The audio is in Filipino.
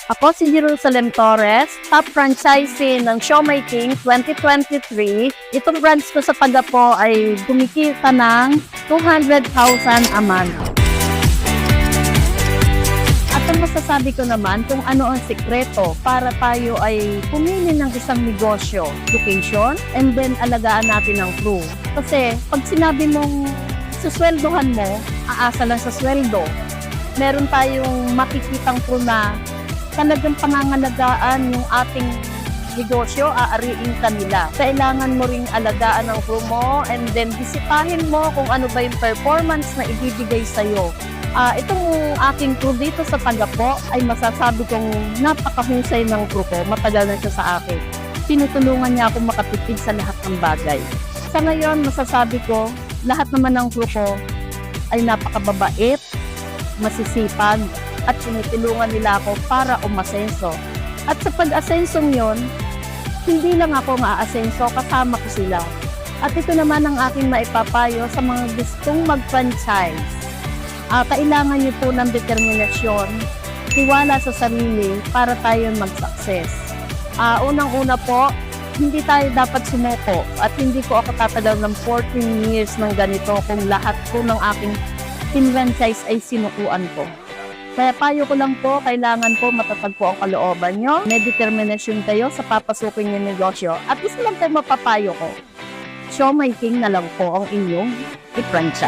Ako si Jerusalem Torres, top franchisee ng Siomai King 2023. Itong branch ko sa Tagapo ay kumikita ng 200,000 a month. At ang masasabi ko naman kung ano ang sikreto para tayo ay pumili ng isang negosyo, location, and then alagaan natin ang crew. Kasi pag sinabi mong susweldohan mo, aasa lang sa sweldo. Meron tayong makikitang crew na talagang pangangalagaan yung ating negosyo, aariin ka nila. Kailangan mo ring alagaan ang crew mo and then bisitahin mo kung ano ba yung performance na ibibigay sa'yo. Itong aking crew dito sa Tagapo ay masasabi kong napakahusay ng crew ko. Matagal na siya sa akin. Tinutulungan niya akong makatipid sa lahat ng bagay. Sa ngayon, masasabi ko, lahat naman ng crew ko ay napakababait, masisipag, at tinutulungan nila ako para umasenso. At sa pag-asensong yon, hindi lang ako ma-asenso, kasama ko sila. At ito naman ang aking maipapayo sa mga gustong mag-franchise. Kailangan niyo po ng determinasyon, tiwala sa sarili para tayo mag-success. Unang-una po, hindi tayo dapat sumuko at hindi ko ako tatagal ng 14 years ng ganito kung lahat po ng aking franchise ay sinukuan ko. Kaya payo ko lang po, kailangan po matatag po ang kalooban nyo. May determinasyon kayo sa papasukin yung negosyo. At isa lang po mapapayo ko, Siomai King na lang po ang inyong i-franchise.